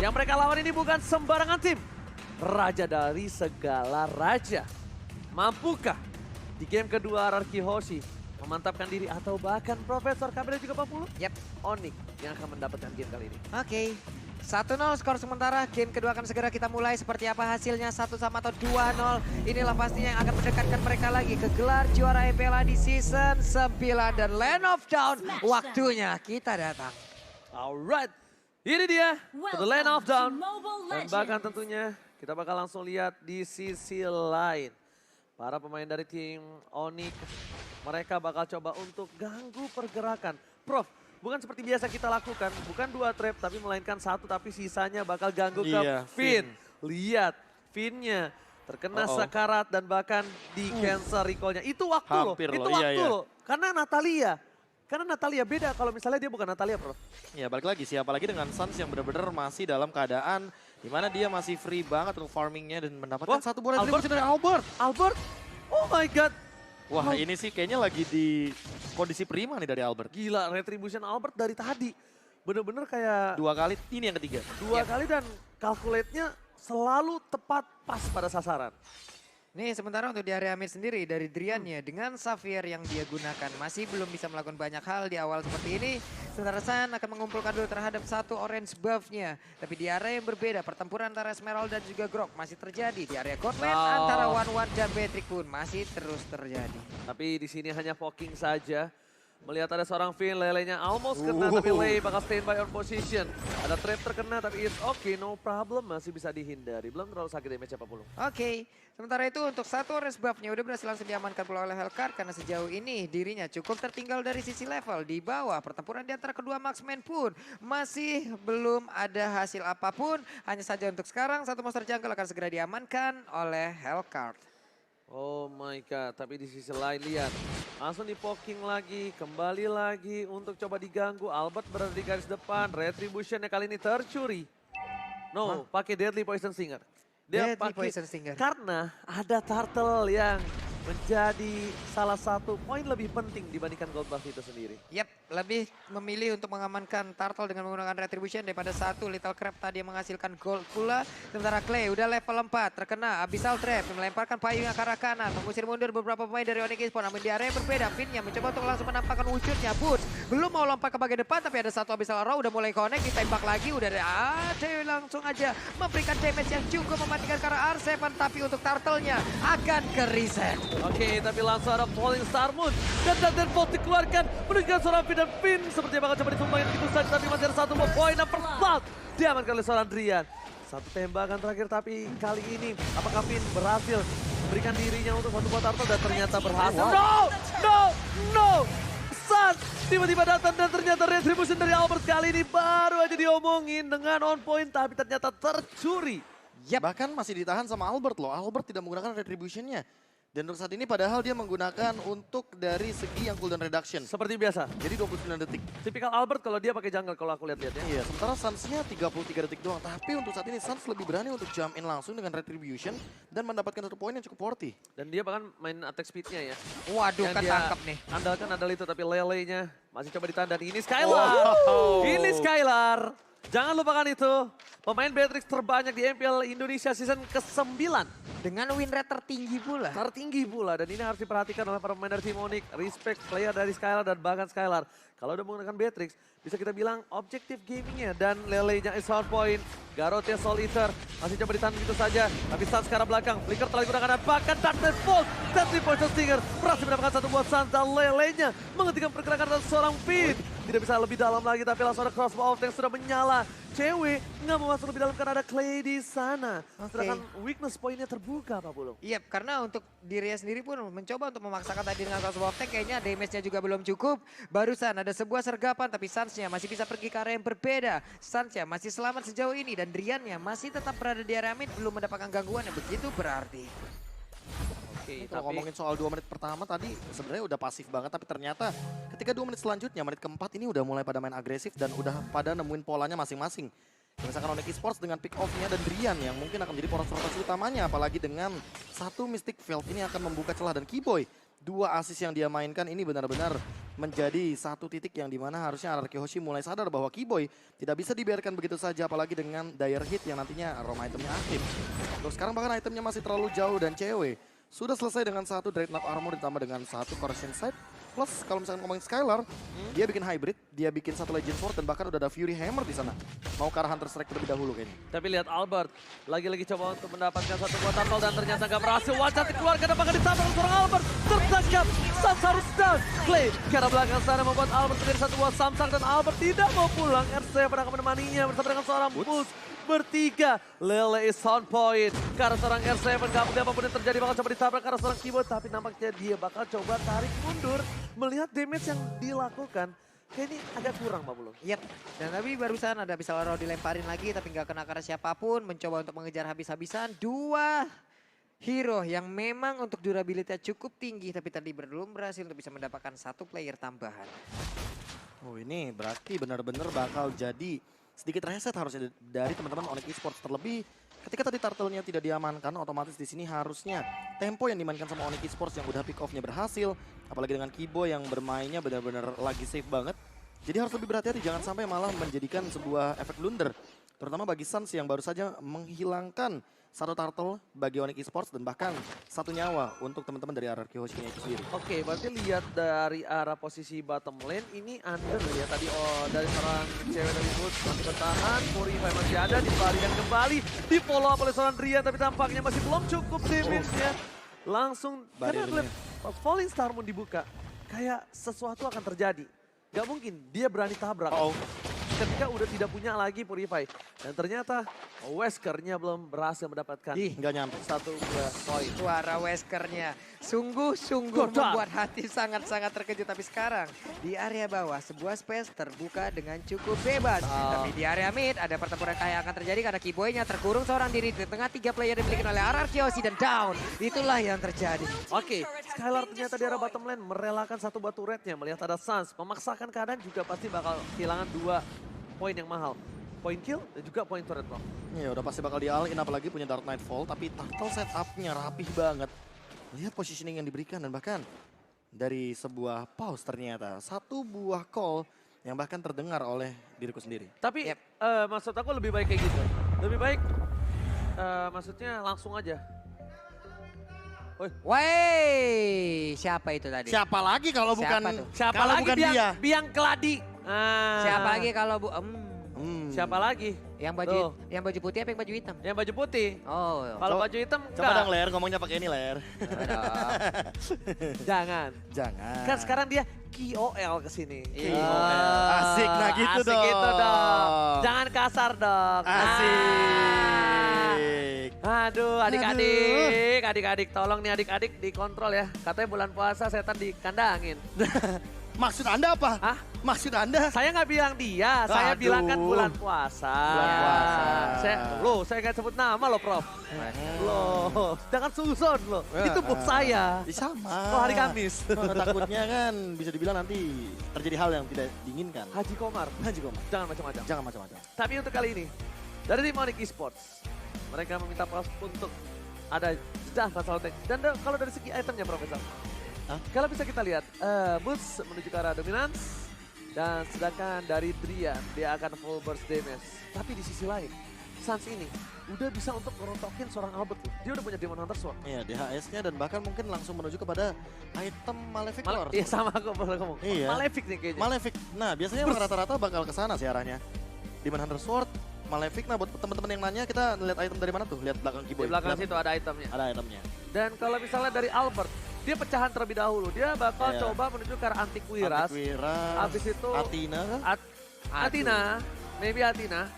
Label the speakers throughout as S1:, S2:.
S1: Yang mereka lawan ini bukan sembarangan tim. Raja dari segala raja. Mampukah di game kedua RRQ Hoshi memantapkan diri atau bahkan Profesor Kabel juga 40?
S2: Yap.
S1: Onyx yang akan mendapatkan game kali ini.
S2: Oke. 1-0 skor sementara, game kedua akan segera kita mulai. Seperti apa hasilnya, 1 sama atau 2-0. Inilah pastinya yang akan mendekatkan mereka lagi ke gelar juara MPLA di season 9. Dan Land of Dawn, waktunya kita datang.
S1: Alright, ini dia to the Land of Dawn.
S3: Mobile
S1: Dan
S3: Legends.
S1: bahkan tentunya kita bakal langsung lihat di sisi lain. Para pemain dari tim Onyx, mereka bakal coba untuk ganggu pergerakan. Prof, bukan seperti biasa kita lakukan, bukan 2 trap tapi melainkan 1 tapi sisanya bakal ganggu ke
S4: Iya,
S1: Finn.
S4: Finn.
S1: Lihat, Finn-nya terkena sekarat dan bahkan di cancel recall-nya. Itu waktu
S4: Hampir
S1: loh, itu
S4: loh, iya,
S1: waktu
S4: iya.
S1: loh. Karena Natalia beda kalau misalnya dia bukan Natalia, Prof.
S4: Ya balik lagi sih, apalagi dengan Suns yang benar-benar masih dalam keadaan dimana dia masih free banget untuk farmingnya dan mendapatkan
S1: Wah,
S4: satu bola
S1: Albert.
S4: dari Albert.
S1: Albert, oh my god.
S4: Wah ini sih kayaknya lagi di kondisi prima nih dari Albert.
S1: Gila, retribution Albert dari tadi. Bener-bener kayak
S4: 2 kali, ini yang ketiga.
S1: 2 kali dan calculate-nya selalu tepat pas pada sasaran.
S2: Nih sementara untuk di area mid sendiri dari Driannya dengan Xavier yang dia gunakan masih belum bisa melakukan banyak hal di awal seperti ini. Sementara San akan mengumpulkan dulu terhadap 1 orange buff-nya. Tapi di area yang berbeda pertempuran antara Esmeralda dan juga Grok masih terjadi. Di area Godman antara One dan Patrick pun masih terus terjadi.
S1: Tapi di sini hanya poking saja. Melihat ada seorang Finn, Lele-nya almost kena tapi Lei bakal stand by on position. Ada trap terkena tapi it's okay, no problem, masih bisa dihindari. Belum terlalu sakit damage 40.
S2: Oke, sementara itu untuk 1 orange buff-nya udah berhasil langsung diamankan pula oleh Hellcard karena sejauh ini dirinya cukup tertinggal dari sisi level di bawah. Pertempuran di antara kedua marksman pun masih belum ada hasil apapun. Hanya saja untuk sekarang 1 monster jungle akan segera diamankan oleh Hellcard.
S1: Oh my god, tapi di sisi lain lihat. Langsung di poking lagi, kembali lagi untuk coba diganggu. Albert berada di garis depan, retribution-nya kali ini tercuri. No, pakai Deadly Poison Stinger.
S2: Deadly
S1: pakai-
S2: Poison Stinger.
S1: Karena ada Turtle yang menjadi salah satu poin lebih penting dibandingkan Gold Buff itu sendiri.
S2: Yap, lebih memilih untuk mengamankan Turtle dengan menggunakan Retribution daripada 1 Little Crab tadi yang menghasilkan gold pula. Sementara Clay udah level 4, terkena Abyssal Trap, melemparkan payungnya ke arah kanan, mengusir mundur beberapa pemain dari Onyx Esports. Namun di area yang berbeda, Finn-nya mencoba untuk langsung menampakkan wujudnya. Boots belum mau lompat ke bagian depan, tapi ada 1 Abyssal Row udah mulai connect, ditembak lagi, udah ada langsung aja memberikan damage yang cukup mematikan ke arah R7, tapi untuk Turtle-nya akan ke reset.
S1: Oke, tapi langsung ada Falling Star Moon. Dan Thunderbolt dikeluarkan menunjukkan seorang Finn dan Finn. Sepertinya bakal coba ditumbangin begitu saja, tapi masih ada 1 more poin. Dan first blood diamankan oleh seorang Drian. 1 tembakan terakhir, tapi kali ini apakah Finn berhasil memberikan dirinya untuk 1 buah turtle dan ternyata berhasil. No! Sun tiba-tiba datang dan ternyata retribution dari Albert kali ini baru aja diomongin dengan on point, tapi ternyata tercuri.
S4: Bahkan masih ditahan sama Albert loh. Albert tidak menggunakan retribution-nya. Dan untuk saat ini padahal dia menggunakan untuk dari segi yang cooldown reduction.
S1: Seperti biasa.
S4: Jadi 29 detik.
S1: Tipikal Albert kalau dia pakai jungle kalau aku lihat-lihat ya.
S4: Iya, sementara Suns-nya 33 detik doang. Tapi untuk saat ini Suns lebih berani untuk jump in langsung dengan retribution dan mendapatkan 1 poin yang cukup worthy.
S1: Dan dia bahkan main attack speed-nya ya.
S2: Waduh,
S1: Yang
S2: ketangkep nih.
S1: andalkan adalah itu, tapi Lele-nya masih coba ditahan. Dan ini Skylar. Ini Skylar. Jangan lupakan itu. Pemain Beatrix terbanyak di MPL Indonesia season ke-9.
S2: Dengan win rate tertinggi pula.
S1: Tertinggi pula, dan ini harus diperhatikan oleh para pemain dari tim Onyx. Respect player dari Skylar dan bahkan Skylar. Kalau udah menggunakan Beatrix, bisa kita bilang objektif gamingnya. Dan Lele-nya is on point. Garotnya Soul Eater masih coba ditahan begitu saja. Tapi Suns ke arah belakang, Flicker telah digunakan dan bahkan Darkness Bolt. Deadly Poison Stinger berhasil mendapatkan 1 buah Suns dan Lele-nya menghentikan pergerakan dari seorang Finn. Tidak bisa lebih dalam lagi, tapi langsung ada crossbow yang sudah menyala. Cewek nggak mau masuk lebih dalam karena ada Clay di sana. Sedangkan weakness poinnya terbuka, Pak Bulung.
S2: Iya, karena untuk dirinya sendiri pun mencoba untuk memaksakan tadi dengan crossbow tank, kayaknya damage-nya juga belum cukup. Barusan ada sebuah sergapan, tapi Suns-nya masih bisa pergi ke area yang berbeda. Suns-nya masih selamat sejauh ini, dan Drian-nya masih tetap berada di area mid, belum mendapatkan gangguan yang begitu berarti.
S1: Oke,
S4: Kalau ngomongin soal 2 menit pertama tadi sebenarnya udah pasif banget. Tapi ternyata ketika 2 menit selanjutnya, menit keempat ini udah mulai pada main agresif dan udah pada nemuin polanya masing-masing. Misalkan Onyx Esports dengan pick off-nya dan Drian yang mungkin akan menjadi poros rotasi utamanya. Apalagi dengan 1 Mystic Field ini akan membuka celah dan Keyboy 2 assist yang dia mainkan ini benar-benar menjadi satu titik yang dimana harusnya RRQ Hoshi mulai sadar bahwa Keyboy tidak bisa dibiarkan begitu saja, apalagi dengan dire hit yang nantinya roam itemnya aktif. Terus sekarang bahkan itemnya masih terlalu jauh dan cewek sudah selesai dengan 1 Dreadnought Armor ditambah dengan 1 Corrosion Sight. Plus kalau misalkan ngomongin Skylar, dia bikin hybrid, dia bikin 1 Legend Sword dan bahkan udah ada Fury Hammer di sana. Mau ke arah Hunter Strike terlebih dahulu kayaknya.
S1: Tapi lihat Albert, lagi-lagi coba untuk mendapatkan satu buah turtle dan ternyata nggak berhasil. Wajah dikeluarkan dan bahkan ditabrak oleh seorang Albert. Tertangkap, Sams harus down. Clay ke arah belakang sana membuat Albert menjadi satu buah samsak dan Albert tidak mau pulang. RC akan menemaninya bersama dengan seorang Bulls. Bertiga, Lele is on point. Karena seorang R7, gak mungkin apapun yang terjadi bakal coba ditabrak karena seorang Keyboy. Tapi nampaknya dia bakal coba tarik mundur. Melihat damage yang dilakukan, kayak ini agak kurang Pak Bulu.
S2: Yap, dan tapi barusan ada bisa Laro dilemparin lagi tapi nggak kena karena siapapun. Mencoba untuk mengejar habis-habisan. 2 hero yang memang untuk durabilitasnya cukup tinggi. Tapi tadi belum berhasil untuk bisa mendapatkan 1 player tambahan.
S4: Oh ini berarti benar-benar bakal jadi sedikit reset harusnya dari teman-teman Onyx Esports. Terlebih ketika tadi turtle-nya tidak diamankan, otomatis di sini harusnya tempo yang dimainkan sama Onyx Esports yang udah pick off-nya berhasil. Apalagi dengan Keyboy yang bermainnya benar-benar lagi safe banget. Jadi harus lebih berhati-hati, jangan sampai malah menjadikan sebuah efek blunder. Terutama bagi Suns yang baru saja menghilangkan 1 turtle bagi Onyx Esports dan bahkan 1 nyawa untuk teman-teman dari RRQ Hoshi-nya itu sendiri.
S1: Oke, berarti lihat dari arah posisi bottom lane ini under ya tadi dari seorang cewek dari Boots masih bertahan, Purify masih ada, dibalikan kembali, di follow up oleh seorang Drian tapi tampaknya masih belum cukup damage-nya. Langsung karena Falling Star Moon dibuka, kayak sesuatu akan terjadi. Gak mungkin dia berani tabrak. Ketika udah tidak punya lagi Purify. Dan ternyata Wesker-nya belum berhasil mendapatkan
S4: Nggak nyampe.
S1: 1 poin.
S2: Suara Wesker-nya sungguh-sungguh membuat hati sangat-sangat terkejut. Tapi sekarang di area bawah sebuah space terbuka dengan cukup bebas. Tapi di area mid ada pertempuran kayak akan terjadi karena Keyboy-nya terkurung seorang diri di tengah 3 player dimiliki oleh RRQ Hoshi dan down. Itulah yang terjadi.
S1: Oke, Skylar ternyata di arah bottom lane merelakan 1 batu red-nya. Melihat ada Suns, memaksakan keadaan juga pasti bakal kehilangan 2 poin yang mahal. Poin kill dan juga poin turret block.
S4: Ya udah pasti bakal di all-in, apalagi punya Dark Nightfall. Tapi turtle setup-nya rapih banget. Lihat positioning yang diberikan dan bahkan dari sebuah pause ternyata 1 buah call yang bahkan terdengar oleh diriku sendiri.
S1: Tapi maksud aku lebih baik kayak gitu. Lebih baik maksudnya langsung aja.
S2: Woi, siapa itu tadi?
S4: Siapa lagi kalau bukan
S2: Siapa tuh?
S1: Siapa
S4: kalau
S1: lagi
S4: bukan dia?
S1: biang keladi.
S2: Siapa lagi kalau
S1: Siapa lagi?
S2: yang baju putih apa yang baju hitam?
S1: Yang baju putih.
S2: Oh,
S1: Kalau baju hitam
S4: Coba
S1: enggak.
S4: dong Ler, ngomongnya pakai ini Ler.
S1: Jangan.
S4: Jangan.
S1: Kan sekarang dia KOL kesini.
S2: Iya.
S4: Asik, nah gitu
S1: asik
S4: dong.
S1: gitu dong. Jangan kasar dong.
S4: Asik.
S1: Aduh, adik-adik tolong nih adik-adik dikontrol ya. Katanya bulan puasa setan dikandangin.
S4: Maksud Anda apa?
S1: Hah?
S4: Maksud Anda?
S1: Saya nggak bilang dia, saya
S4: Aduh.
S1: bilang kan bulan puasa.
S4: Bulan puasa.
S1: Saya nggak sebut nama loh, Prof. Loh, jangan suzon loh. Itu bos saya.
S4: Sama.
S1: Oh, hari Kamis.
S4: Takutnya kan bisa dibilang nanti terjadi hal yang tidak diinginkan.
S1: Haji Komar.
S4: Haji Komar.
S1: Jangan macam-macam.
S4: Jangan macam-macam.
S1: Tapi untuk kali ini, dari tim Onyx Esports, mereka meminta Prof untuk ada jeda masalah tank. Dan kalau dari segi itemnya, Profesor, kalau bisa kita lihat, Boots menuju ke arah dominance, dan sedangkan dari Drian, dia akan full burst damage. Tapi di sisi lain, Suns ini udah bisa untuk merontokin seorang Albert loh. Dia udah punya Demon Hunter Sword.
S4: Iya, DHS-nya dan bahkan mungkin langsung menuju kepada item Malefic Lord.
S1: Iya sama aku boleh ngomong.
S4: Iya.
S1: Malefic nih kayaknya.
S4: Malefic. Nah, biasanya rata-rata bakal ke sana sih arahnya. Demon Hunter Sword, Malefic. Nah, buat teman-teman yang nanya, kita lihat item dari mana tuh? Lihat belakang
S1: Di
S4: keyboard.
S1: belakang situ ada itemnya.
S4: Ada itemnya.
S1: Dan kalau misalnya dari Albert, dia pecahan terlebih dahulu. Dia bakal
S4: Iya.
S1: coba menuju ke arah Antiquiras. Habis itu
S4: Athena kah?
S1: Athena, maybe Athena.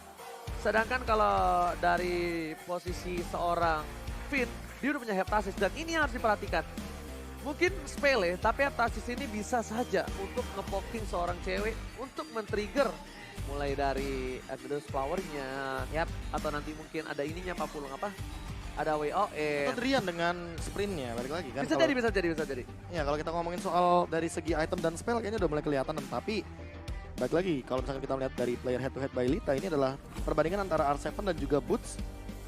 S1: Sedangkan kalau dari posisi seorang Finn, dia udah punya Heptasis. Dan ini yang harus diperhatikan. Mungkin sepele, tapi Heptasis ini bisa saja untuk ngepoking seorang cewek untuk men-trigger. Mulai dari Agnes Flower-nya, atau nanti mungkin ada ininya Pak Pulung apa? Ada WOE.
S4: Atau Drian dengan sprintnya, balik lagi kan.
S1: Bisa jadi.
S4: Ya kalau kita ngomongin soal dari segi item dan spell kayaknya udah mulai kelihatan. Tapi balik lagi, kalau misalkan kita melihat dari player head to head by Lita, ini adalah perbandingan antara R7 dan juga Boots.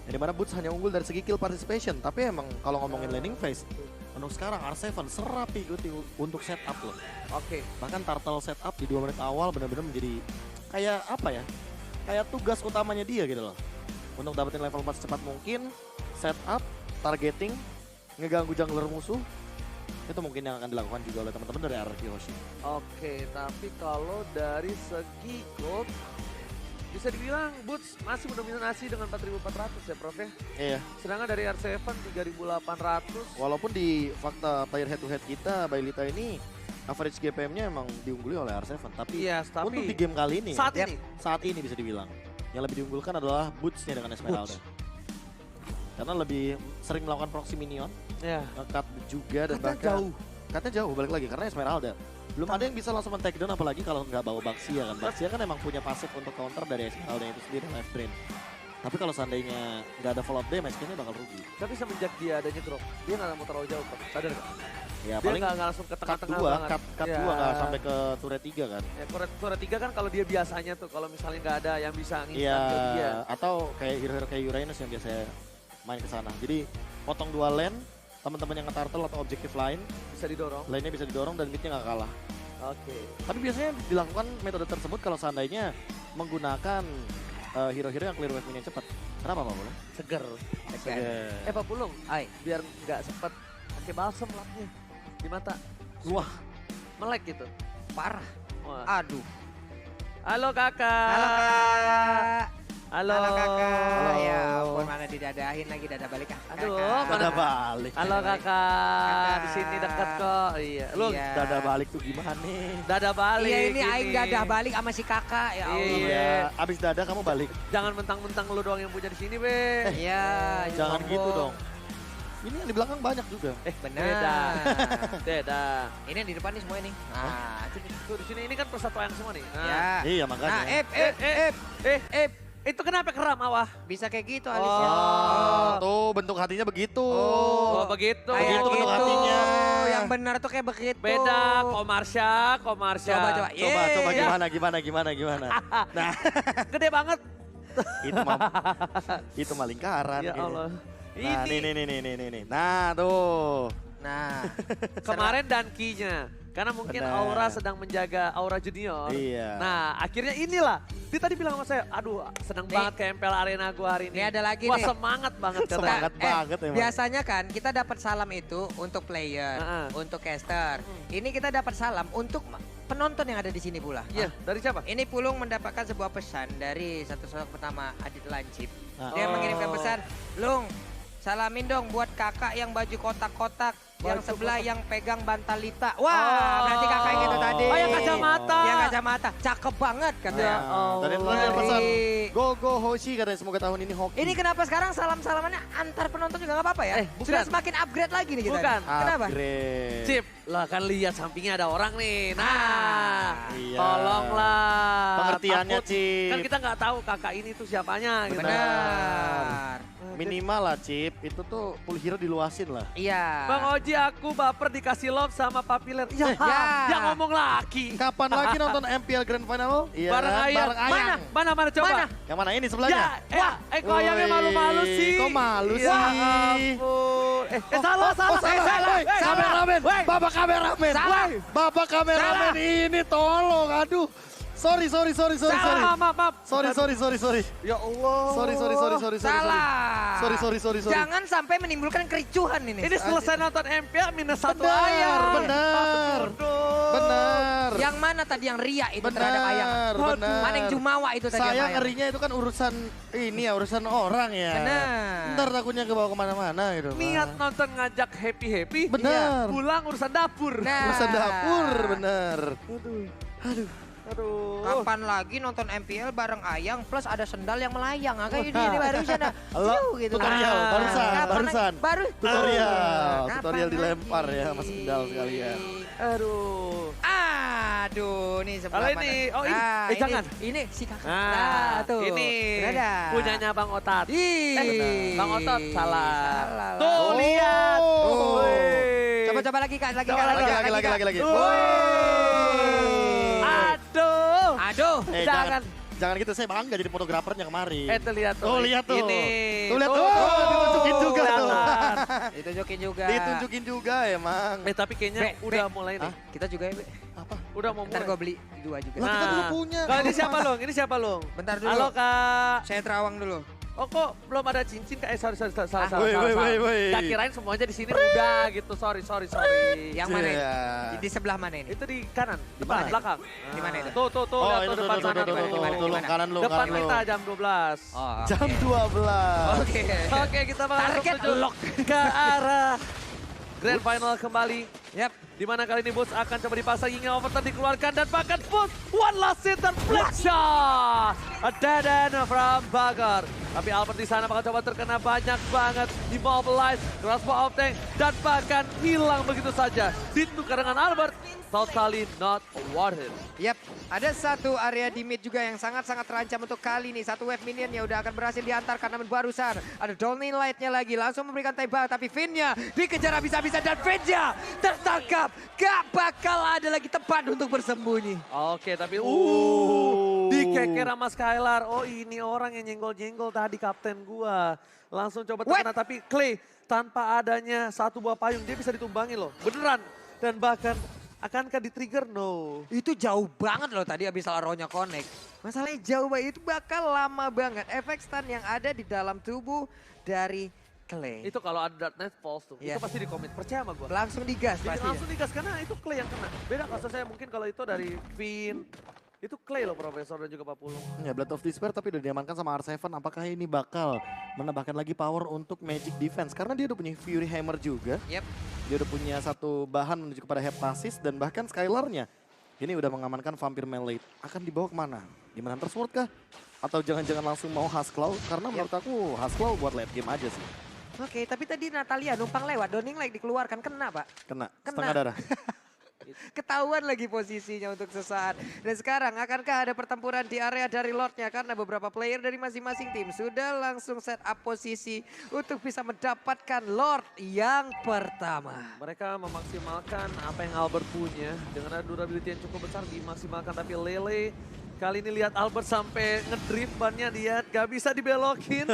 S4: Yang dimana Boots hanya unggul dari segi kill participation. Tapi emang kalau ngomongin laning phase, Untuk sekarang R7 serapi untuk setup loh.
S1: Oke.
S4: Bahkan turtle setup di 2 menit awal benar-benar menjadi kayak apa ya? Kayak tugas utamanya dia gitu loh. Untuk dapetin level 4 secepat mungkin, setup, targeting, ngeganggu jungler musuh. Itu mungkin yang akan dilakukan juga oleh teman-teman dari RRQ Hoshi.
S1: Oke, tapi kalau dari segi gold, bisa dibilang Boots masih mendominasi dengan 4.400 ya Prof ya.
S4: Iya.
S1: Sedangkan dari R7 3.800.
S4: Walaupun di fakta player head to head kita, Bailita ini average GPM-nya emang diungguli oleh R7. Tapi
S1: Iya, tapi
S4: untuk di game kali ini,
S1: saat ini
S4: bisa dibilang. Yang lebih diunggulkan adalah Boots-nya dengan Esmeralda. Karena lebih sering melakukan proxy minion,
S1: ya.
S4: nge-cut juga dan
S1: Katanya
S4: bahkan
S1: jauh.
S4: Katanya jauh balik lagi karena Esmeralda. Belum ada yang bisa langsung men-take down apalagi kalau nggak bawa Baxia kan. Baxia kan emang punya pasif untuk counter dari Esmeralda itu sendiri left drain. Tapi kalau seandainya nggak ada follow up damage kayaknya bakal rugi.
S1: Tapi semenjak dia adanya drop, dia nggak mau terlalu jauh, sadar nggak?
S4: Ya
S1: Dia
S4: paling
S1: nggak langsung ke
S4: cut
S1: tengah-tengah
S4: 2,
S1: banget.
S4: cut
S1: Ya.
S4: 2 nggak sampai ke turret 3 kan.
S1: Ya, turret 3 kan kalau dia biasanya tuh, kalau misalnya nggak ada yang bisa nginstan
S4: Iya,
S1: ke dia.
S4: atau kayak hero-hero kayak Uranus yang biasanya main ke sana. Jadi potong 2 lane, teman-teman yang nge-turtle atau objektif lain,
S1: Bisa didorong.
S4: lainnya bisa didorong dan midnya nggak kalah.
S1: Oke.
S4: Tapi biasanya dilakukan metode tersebut kalau seandainya menggunakan hero-hero yang clear wave minion cepat. Kenapa Pak Pulung?
S1: Seger.
S4: Seger.
S1: Pak Pulung,
S2: Hai.
S1: biar nggak sempet pakai balsam lapnya di mata.
S4: Wah,
S1: Melek gitu.
S2: Parah.
S1: Wah.
S2: Aduh.
S1: Halo kakak.
S2: Halo Kak.
S1: Halo.
S2: Halo Kakak.
S4: Halo.
S2: Ya ampun, mana didadahin lagi, dada balik ah.
S1: Aduh,
S2: Kakak.
S4: dada balik.
S1: Halo kakak.
S2: Kakak.
S1: Di sini dekat kok. Iya. Lu
S2: Iya.
S4: Dada balik tuh gimana nih?
S1: dada balik.
S2: Iya ini
S1: gini.
S2: aing dadah balik sama si kakak ya Allah.
S1: Iya.
S4: Abis dada kamu balik.
S1: Jangan mentang-mentang lu doang yang punya di sini, Be.
S2: Iya.
S4: Jangan
S2: sombong.
S4: gitu dong. Ini yang di belakang banyak juga.
S2: Benar.
S1: Beda.
S2: Ini yang di depan nih semua ini. Nah,
S1: Tuh di sini ini kan persatuan semua nih. Nah.
S2: ya.
S4: Iya
S2: Nah,
S4: makanya.
S1: Itu kenapa keram awah?
S2: bisa kayak gitu
S1: Oh.
S2: alisnya.
S4: Tuh bentuk hatinya begitu.
S1: Oh, begitu.
S2: Kayak
S4: Begitu bentuk
S2: gitu.
S4: hatinya.
S2: Yang benar tuh kayak begitu.
S1: Beda, Komarsya.
S2: Coba.
S4: Coba
S2: Yeay.
S4: gimana. Nah,
S1: Gede banget.
S4: itu mah lingkaran.
S1: Ya
S4: gitu.
S1: Allah.
S4: Nah,
S1: Ini
S4: nih. Nah, tuh.
S2: Nah,
S1: kemarin Dankinya. Karena mungkin
S4: Benar.
S1: Aura sedang menjaga Aura Junior.
S4: Iya.
S1: Nah, akhirnya inilah. Dia tadi bilang sama saya, aduh seneng
S2: Nih.
S1: banget ke MPL Arena gua hari ini.
S2: Ini ada lagi
S1: Wah,
S2: nih.
S1: semangat banget katanya.
S4: Semangat banget emang.
S2: biasanya kan kita dapat salam itu untuk player,
S1: Heeh.
S2: untuk caster. Ini kita dapat salam untuk penonton yang ada di sini pula.
S1: Iya, dari siapa?
S2: Ini Pulung mendapatkan sebuah pesan dari satu sosok pertama Adit Lancip. Dia
S1: Oh.
S2: mengirimkan pesan, Lung, salamin dong buat kakak yang baju kotak-kotak, yang
S1: Baju
S2: sebelah
S1: kotak.
S2: yang pegang bantalita. Wah, berarti kakak yang itu tadi.
S1: Oh, yang kacamata.
S2: Yang kacamata, cakep banget katanya.
S1: Ya Allah.
S4: Tadi itu ada pesan
S2: Dari-
S4: go Hoshi katanya semoga tahun ini hoki.
S2: Ini kenapa sekarang salam-salamannya antar penonton juga nggak apa-apa ya?
S1: bukan.
S2: Sudah semakin upgrade lagi nih kita.
S1: Bukan.
S2: Kenapa?
S4: Upgrade.
S1: Cip, lah kan lihat sampingnya ada orang nih. Nah,
S4: Iya.
S1: tolonglah.
S4: Pengertiannya,
S1: Takut-
S4: Cip.
S1: Kan kita nggak tahu kakak ini tuh siapanya. Gitu.
S2: Benar.
S4: Minimal lah Cip, itu tuh full hero diluasin lah.
S2: Iya.
S1: Bang Oji, aku baper dikasih love sama Papiler. Ya,
S2: ya.
S1: yang ngomong laki.
S4: Kapan lagi nonton MPL Grand Final? Iya
S1: Bareng
S4: kan?
S1: ayam.
S4: Bareng ayam.
S1: Mana coba?
S2: Mana?
S4: Yang mana ini
S1: Ya,
S4: sebelahnya?
S1: kok ayamnya
S4: Woi,
S1: malu-malu sih?
S4: kok malu
S1: Ya
S4: sih?
S1: ampun. Salah.
S4: Woi, kameramen, bapak kameramen.
S2: Salah.
S4: Bapak kameramen ini tolong, aduh. Sorry.
S1: Maaf.
S4: Sorry.
S1: Ya Allah.
S4: Sorry.
S2: Salah.
S4: Sorry.
S2: Jangan sampai menimbulkan kericuhan ini.
S1: Ini selesai nonton MPL minus 1
S4: Benar,
S1: ayam.
S4: benar.
S1: Aduh.
S4: Benar.
S2: Yang mana tadi yang ria itu terhadap ayam?
S4: Benar.
S2: Mana yang jumawa itu tadi
S4: Saya
S2: sama ayam?
S4: ngerinya itu kan urusan ini ya, urusan orang ya.
S2: Benar.
S4: Ntar takutnya kebawa kemana-mana gitu.
S1: Niat nonton ngajak happy-happy.
S4: Benar.
S1: Pulang urusan dapur.
S2: Nah.
S4: Urusan dapur, bener.
S1: Aduh.
S2: Kapan lagi nonton MPL bareng Ayang plus ada sendal yang melayang? Kayak ini barusan ada.
S4: Halo,
S2: Ciu gitu.
S4: tutorial,
S1: Ah.
S4: barusan.
S2: Baru.
S4: Tutorial
S2: Kapan
S4: dilempar
S2: lagi?
S4: ya sama sendal sekalian.
S1: Aduh.
S2: Aduh, nih sebelah
S1: Kalau
S2: mana?
S1: ini, oh ini,
S2: Nah,
S1: jangan.
S2: Ini si kakak.
S1: Nah,
S2: tuh.
S1: ini
S2: Dadah.
S1: punyanya Bang Otat.
S2: Ih.
S1: Bang Otot salah.
S2: Salah lah.
S1: Tuh, lihat.
S2: Oh.
S1: Wih.
S2: Coba lagi Kak, lagi
S1: Coba
S2: Kak,
S1: lagi,
S2: Kak.
S4: lagi.
S1: Aduh.
S2: Aduh.
S1: Jangan.
S4: Jangan gitu, saya bangga jadi fotografernya kemarin.
S1: Tuh lihat tuh.
S4: Oh, lihat tuh.
S1: Ini.
S4: Tuh lihat tuh. Ditunjukin juga tuh.
S1: kelihatan.
S2: Ditunjukin juga.
S4: Ditunjukin juga emang.
S1: Tapi kayaknya
S2: Be,
S1: udah
S2: Be.
S1: mulai nih.
S2: Kita juga ya, Be.
S4: Apa?
S1: Udah mau
S2: Ntar
S1: mulai.
S2: gue beli 2 juga.
S4: Lah, kita dulu punya.
S1: Kalau ini siapa Long? Ini siapa Long?
S2: Bentar dulu.
S1: Halo Kak.
S2: Saya terawang dulu.
S1: Oh kok belum ada cincin Kak? Sorry. Salah.
S4: Woi.
S1: Kak kirain semuanya di sini udah gitu. Sorry.
S2: Yang mana?
S4: Iya.
S2: Di sebelah mana ini?
S1: Itu di kanan,
S2: mana?
S1: belakang.
S2: Di mana itu?
S1: Tuh,
S4: Oh,
S1: lihat
S4: itu
S1: tuh depan sana tuh.
S4: tuh, kanan lu,
S1: Depan
S4: kanan lu.
S1: kita jam 12.
S2: Oh,
S4: Jam 12.
S2: Oke.
S1: Oke, kita bakal
S2: Target
S1: menuju
S2: lock.
S1: ke arah Grand Final kembali.
S2: Yap.
S1: Di mana kali ini Boots akan coba dipasang hingga overturn dikeluarkan dan bahkan Boots one last hitter flat shot. A dead end from Bagger. Tapi Albert di sana bakal coba terkena banyak banget. Immobilize, crossbow of tank dan bahkan hilang begitu saja. Ditukar dengan Albert, totally not worth it.
S2: Yap, ada satu area di mid juga yang sangat-sangat terancam untuk kali ini. Satu wave minionnya udah akan berhasil diantarkan, namun barusan ada Dolnin Light-nya lagi. Langsung memberikan tembak, tapi Finn-nya dikejar habis-habisan dan Finn-nya tertangkap. Gak bakal ada lagi tempat untuk bersembunyi.
S1: Oke, tapi dikeker sama Skylar. Oh, ini orang yang nyenggol-nyenggol tadi kapten gua. Langsung coba terkena, tapi Clay tanpa adanya satu buah payung dia bisa ditumbangi loh. Beneran. Dan bahkan akankah di-trigger? No.
S2: Itu jauh banget loh tadi habis Ronya connect. Masalahnya jauh banget, itu bakal lama banget. Efek stun yang ada di dalam tubuh dari Clay.
S1: Itu kalau ada Dark Knight Falls tuh,
S2: Iya.
S1: itu pasti di-commit. Percaya sama gua.
S2: Langsung digas
S1: Jadi
S2: pasti.
S1: langsung digas karena itu Clay yang kena. Beda kasusnya mungkin kalau itu dari Finn. Itu Clay loh Profesor dan juga Pak Pulung.
S4: Ya, Blood of Despair tapi udah diamankan sama R7. Apakah ini bakal menambahkan lagi power untuk Magic Defense? Karena dia udah punya Fury Hammer juga.
S2: Yep.
S4: Dia udah punya satu bahan menuju kepada Heptasis dan bahkan Skylar-nya. Ini udah mengamankan Vampire Melee. Akan dibawa kemana? Gimana Hunter's Sword kah? Atau jangan-jangan langsung mau Husklow? Karena menurut aku Husklow buat late game aja sih.
S2: Oke, tapi tadi Natalia numpang lewat, Donning Light dikeluarkan, kena Pak.
S4: Kena,
S2: Kena.
S4: setengah darah.
S2: Ketahuan lagi posisinya untuk sesaat. Dan sekarang akankah ada pertempuran di area dari Lordnya? Karena beberapa player dari masing-masing tim sudah langsung set up posisi untuk bisa mendapatkan Lord yang pertama.
S1: Mereka memaksimalkan apa yang Albert punya. Dengan ada durability yang cukup besar dimaksimalkan. Tapi Lele kali ini lihat Albert sampai ngedrift bannya dia gak bisa dibelokin.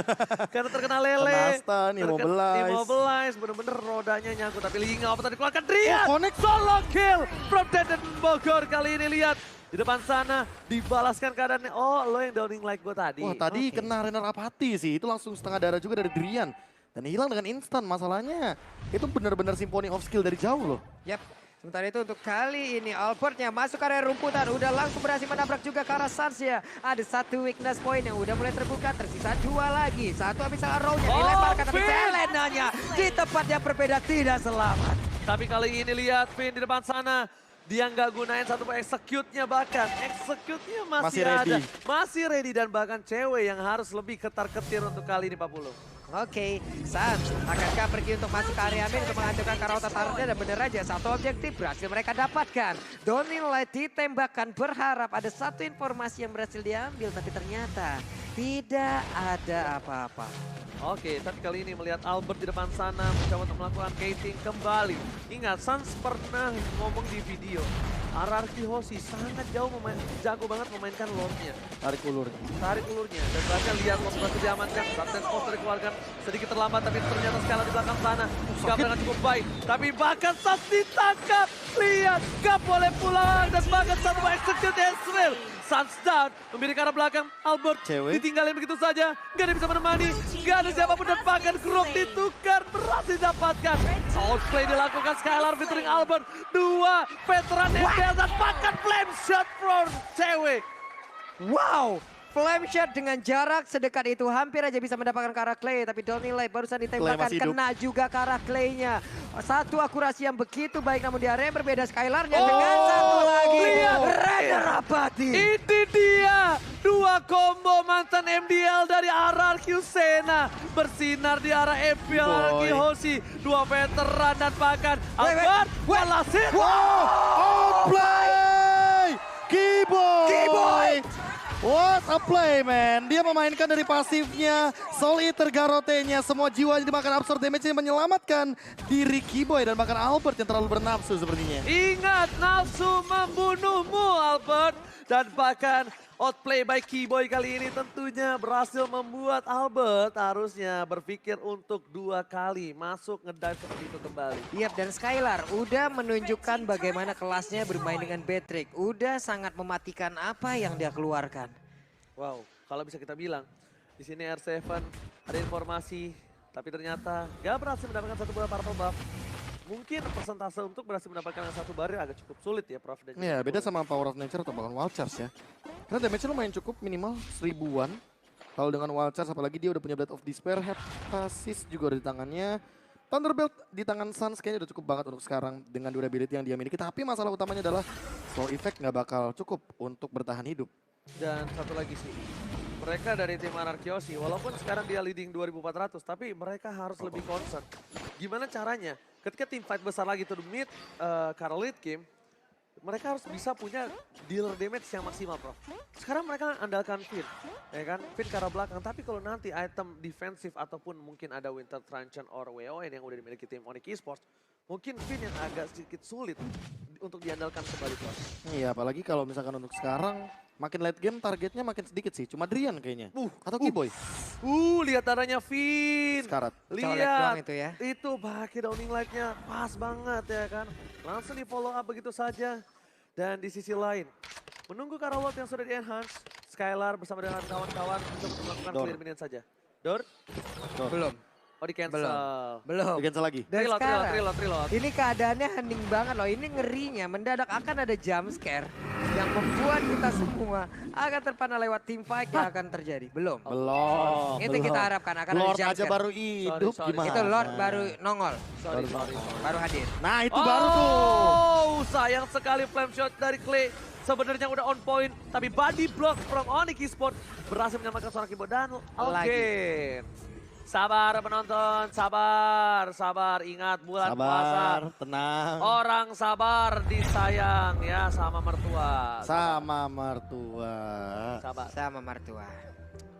S1: Karena terkena Lele.
S4: Kena stun,
S1: Immobilize. Bener-bener rodanya nyangkut. Tapi Linga apa tadi dikeluarkan Drian.
S4: Connect.
S1: Solo kill from Deden Bogor kali ini lihat. Di depan sana dibalaskan keadaannya. Oh lo yang downing like gue tadi.
S4: Wah tadi
S1: Oke.
S4: kena Renner Apathy sih. Itu langsung setengah darah juga dari Drian. Dan hilang dengan instan. Masalahnya itu benar-benar symphony of skill dari jauh loh.
S2: Yap. Sementara itu untuk kali ini Albertnya masuk ke area rumputan. Udah langsung berhasil menabrak juga ke arah Sans ya. Ada satu weakness point yang udah mulai terbuka. Tersisa 2 lagi. Satu habis Arrow-nya dilemparkan. Tapi
S1: Finn!
S2: Selenanya di tempat yang berbeda tidak selamat.
S1: Tapi kali ini lihat Finn di depan sana. Dia nggak gunain satu execute-nya bahkan. Execute-nya masih
S4: Masih
S1: ada.
S4: ready.
S1: Masih ready dan bahkan cewek yang harus lebih ketar-ketir untuk kali ini Pak Pulung.
S2: Oke, Sans akankah pergi untuk masuk ke area mid untuk menghancurkan Karauta Tarotnya dan bener aja satu objektif berhasil mereka dapatkan. Donning Light ditembakkan berharap ada satu informasi yang berhasil diambil tapi ternyata tidak ada apa-apa.
S1: Oke, tapi kali ini melihat Albert di depan sana mencoba untuk melakukan gating kembali. Ingat, Sans pernah ngomong di video. RRQ Hoshi sangat jago banget memainkan Lordnya.
S4: Tarik ulur.
S1: Tarik ulurnya dan bahkan lihat Lord berhasil diamankan. Substance Poster dikeluarkan sedikit terlambat tapi ternyata Skylar di belakang sana. Gak dengan cukup baik. Tapi bahkan Sans ditangkap. Lihat, gak boleh pulang dan bahkan satu execute Ezreal. Sans down, memilih ke arah belakang, Albert
S4: Cewek.
S1: ditinggalin begitu saja, gak ada yang bisa menemani, gak ada siapapun dan bahkan Grok ditukar, berhasil didapatkan. Outplay dilakukan Skylar featuring Albert, 2 veteran MPL dan bahkan flame shot from cewek.
S2: Wow, flame shot dengan jarak sedekat itu hampir aja bisa mendapatkan ke arah Clay. Tapi Donning Light barusan ditembakkan,
S4: Clay masih hidup.
S2: kena juga ke arah Clay-nya. Satu akurasi yang begitu baik namun di area yang berbeda Skylar-nya dengan satu lagi.
S1: lihat.
S2: Renner Apathy.
S1: Ini dia, 2 combo mantan MDL dari RRQ Sena. Bersinar di arah MPL RRQ
S4: Boy.
S1: Hoshi, 2 veteran dan bahkan
S2: Wait,
S1: Albert, walasin.
S4: Outplay! Keyboy!
S2: Keyboy!
S4: What a play, man. Dia memainkan dari pasifnya, Soul Eater Garrote-nya, semua jiwanya dimakan absorb damage-nya menyelamatkan diri Keyboy dan bahkan Albert yang terlalu bernafsu sepertinya.
S1: Ingat, nafsu membunuhmu Albert. Dan bahkan Outplay by Keyboy kali ini tentunya berhasil membuat Albert harusnya berpikir untuk 2 kali masuk ngedive seperti itu kembali.
S2: Yap, dan Skylar udah menunjukkan bagaimana kelasnya bermain dengan Beatrix. Udah sangat mematikan apa yang dia keluarkan.
S1: Wow, kalau bisa kita bilang di sini R7 ada informasi, tapi ternyata gak berhasil mendapatkan satu buah purple buff. Mungkin persentase untuk berhasil mendapatkan yang satu barrier agak cukup sulit ya Prof. Dan
S4: Iya, beda sama Power of Nature atau bahkan Wild Charge ya. Karena damage-nya lumayan cukup, minimal 1000-an. Kalau dengan Wild Charge, apalagi dia udah punya Blade of Despair, Hephasis juga ada di tangannya. Thunderbolt di tangan Suns kayaknya udah cukup banget untuk sekarang dengan durability yang dia miliki. Tapi masalah utamanya adalah slow effect nggak bakal cukup untuk bertahan hidup.
S1: Dan satu lagi sih, mereka dari tim Anarkiosi, walaupun sekarang dia leading 2400, tapi mereka harus lebih concern. Gimana caranya? Ketika tim fight besar lagi to the mid, karena late game, mereka harus bisa punya dealer damage yang maksimal, Prof. Sekarang mereka andalkan Finn, ya kan? Finn ke arah belakang, tapi kalau nanti item defensif ataupun mungkin ada Winter Truncheon or WON yang udah dimiliki tim Onyx Esports, mungkin Finn yang agak sedikit sulit untuk diandalkan kembali, Prof.
S4: Iya, apalagi kalau misalkan untuk sekarang, makin late game targetnya makin sedikit sih. Cuma Drian kayaknya. Atau Keyboy.
S1: Lihat darahnya Finn.
S4: Sekarat.
S2: Colek
S1: Lihat,
S2: doang itu ya.
S1: itu pakai downing light-nya pas banget ya kan. Langsung di follow up begitu saja. Dan di sisi lain, menunggu Karolot yang sudah di-enhance, Skylar bersama dengan kawan-kawan untuk melakukan
S4: Dor.
S1: clear minion saja. Dor?
S2: Belum.
S1: Oh di cancel.
S2: Belum.
S4: Cancel lagi.
S2: Dan sekarang,
S1: Reload.
S2: ini keadaannya hening banget loh. Ini ngerinya mendadak akan ada jump scare yang membuat kita semua akan terpana lewat team fight yang akan terjadi. Belum.
S4: Belum.
S2: Itu kita harapkan akan ada
S4: Lord
S2: jump
S4: aja
S2: scare.
S4: baru hidup
S1: Sorry.
S4: gimana?
S2: Itu Lord baru nongol.
S1: Sorry.
S2: Baru hadir.
S4: Nah itu baru tuh.
S1: Oh, sayang sekali flame shot dari Clay. Sebenarnya udah on point, tapi body block from Onyx Esports berhasil menyelamatkan seorang Keyboy dan again. Sabar penonton, sabar. Ingat bulan puasa.
S4: Sabar, tenang.
S1: Orang sabar disayang ya sama mertua.
S4: Sama mertua.
S1: Sabar.
S2: Sama mertua.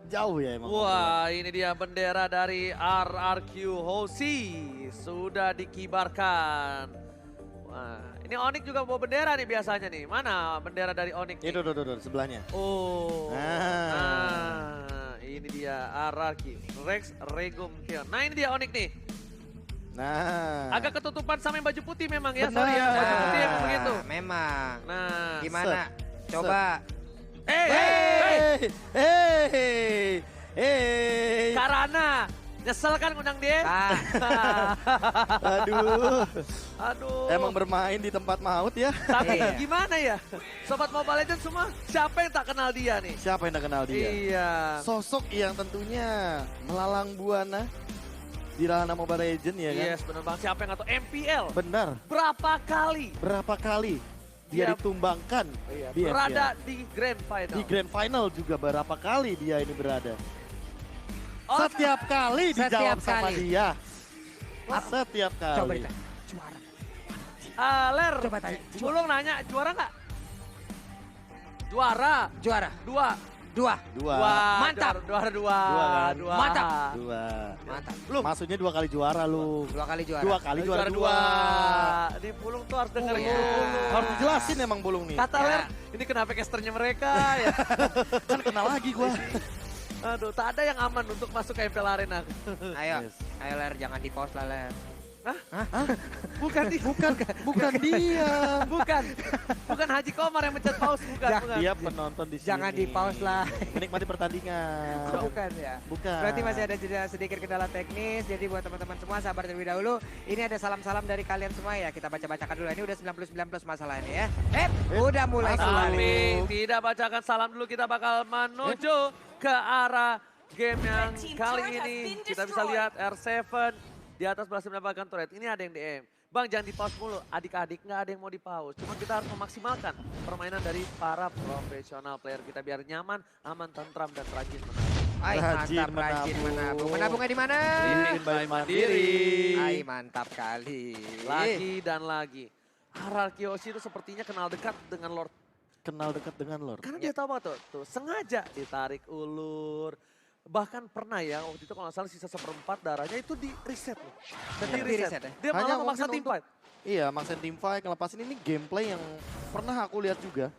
S4: Jauh ya emang.
S1: Wah, ini dia bendera dari RRQ Hoshi sudah dikibarkan. Wah, ini Onyx juga bawa bendera nih biasanya nih. Mana bendera dari Onyx?
S4: Itu tuh, sebelahnya.
S1: Oh.
S4: Nah.
S1: Ini dia RRQ Rex Regum Keon. Nah, ini dia Onyx nih.
S4: Nah.
S1: Agak ketutupan sama yang baju putih memang ya.
S4: Benar.
S1: Sorry ya, baju putih emang begitu.
S2: Memang.
S1: Nah,
S2: Gimana? Coba.
S4: Hey.
S1: Karana, nyesel kan ngundang dia? Aduh.
S4: Emang bermain di tempat maut ya.
S1: Tapi
S2: Iya.
S1: gimana ya? Sobat Mobile Legends semua, siapa yang tak kenal dia nih?
S4: Siapa yang tak kenal dia?
S1: Iya.
S4: Sosok yang tentunya melalang buana di ranah Mobile Legends ya kan?
S1: Yes, benar bang. Siapa yang nggak tahu MPL?
S4: Benar.
S1: Berapa kali
S4: Dia
S1: Dia-
S4: ditumbangkan di
S1: berada
S4: MPL.
S1: di Grand Final?
S4: Di Grand Final juga berapa kali dia ini berada.
S1: Oh,
S4: Setiap kali dijawab
S2: Setiap
S4: sama
S2: kali.
S4: dia. Setiap
S2: Coba
S4: kali.
S2: ditanya. Juara.
S1: Ler,
S2: Coba tanya.
S1: Bulung nanya, juara nggak? Juara.
S2: Juara.
S1: Dua.
S2: Dua. Mantap.
S1: Juara dua.
S4: Dua kan?
S1: Dua.
S2: Mantap.
S4: Dua.
S2: Mantap.
S1: Lu.
S4: Maksudnya 2 kali juara lu.
S2: 2 kali juara.
S4: 2 kali juara dua.
S1: Ini Pulung tuh harus dengerin
S2: Iya.
S1: Pulung.
S4: Harus dijelasin emang Bulung nih.
S1: Kata
S2: Ya.
S1: Ler, ini kenapa casternya mereka ya?
S4: Kan kenal lagi gua.
S1: Aduh, tak ada yang aman untuk masuk ke MPL Arena.
S2: Ayo.
S4: Yes.
S2: Ayo Ler, jangan di pause lah Ler.
S1: Bukan dia.
S4: Bukan dia.
S1: Bukan Haji Komar yang mencet pause, bukan.
S4: Dia penonton di sini.
S2: Jangan di pause lah.
S4: Menikmati pertandingan.
S2: Bukan ya.
S4: Bukan.
S2: Berarti masih ada jeda sedikit kendala teknis. Jadi buat teman-teman semua sabar terlebih dahulu. Ini ada salam-salam dari kalian semua ya. Kita baca-bacakan dulu. Ini udah 99 plus masalah ini ya. Udah mulai keluar.
S1: Tapi tidak bacakan salam dulu, kita bakal menuju ke arah game yang kali ini. Kita bisa lihat R7 di atas berhasil mendapatkan turret. Ini ada yang DM. Bang jangan di pause mulu, adik-adik nggak ada yang mau di pause. Cuma kita harus memaksimalkan permainan dari para profesional player kita biar nyaman, aman, tentram, dan rajin menang.
S2: Ay,
S4: Rajin
S2: mantap, rajin
S4: menabung.
S2: menabung. Menabungnya di mana?
S1: Living by Mandiri.
S2: Ay, mantap kali.
S1: Lagi dan lagi. RRQ Hoshi itu sepertinya kenal dekat dengan Lord.
S4: Kenal dekat dengan Lord.
S1: Karena dia tahu apa tuh, sengaja ditarik ulur. Bahkan pernah ya, waktu itu kalau nggak salah sisa 1/4 darahnya itu di reset loh. Dan di
S2: Di
S1: reset.
S2: reset ya?
S1: Dia
S4: Hanya
S1: malah memaksa
S4: mungkin
S1: team fight.
S4: Iya, maksain team fight, ngelepasin ini gameplay yang pernah aku lihat juga.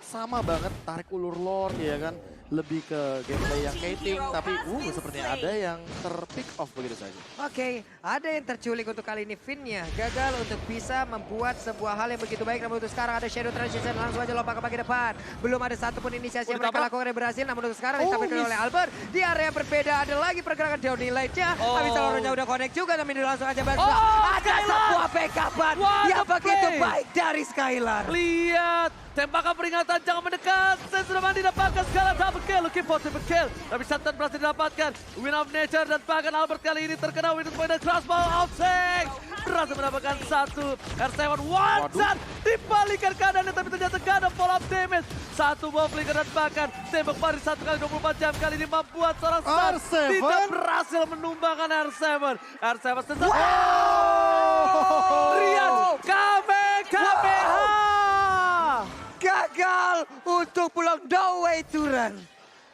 S4: sama banget tarik ulur Lord ya kan. Lebih ke gameplay yang K-Team, tapi sepertinya ada yang ter-pick off begitu saja.
S2: Oke, ada yang terculik untuk kali ini. Finn-nya gagal untuk bisa membuat sebuah hal yang begitu baik. Namun untuk sekarang ada Shadow Transition, langsung aja lompat ke bagian depan. Belum ada satupun inisiasi yang mereka lakukan yang berhasil. Namun untuk sekarang ditampilkan oleh Albert. Di area berbeda ada lagi pergerakan Downey Light-nya. Habis Lord-nya udah connect juga, tapi langsung aja back. Ada sebuah backup-an yang begitu baik dari Skylar.
S1: Lihat, tembakan peringatan jangan mendekat. Sen sudah mandi dapatkan Skylar double kill, looking for triple kill. Tapi Satan berhasil didapatkan. Win of Nature dan bahkan Albert kali ini terkena witness point dan crossbow outside. Berhasil mendapatkan satu. R7 one shot dibalikan keadaannya, tapi ternyata gak ada follow up damage. Satu bom flicker dan bahkan tembak paris 1 kali 24 jam kali ini membuat seorang Stan tidak berhasil menumbangkan R7. R7 sensasi. Rian Kamehameha.
S2: Gagal untuk pulang no way to run.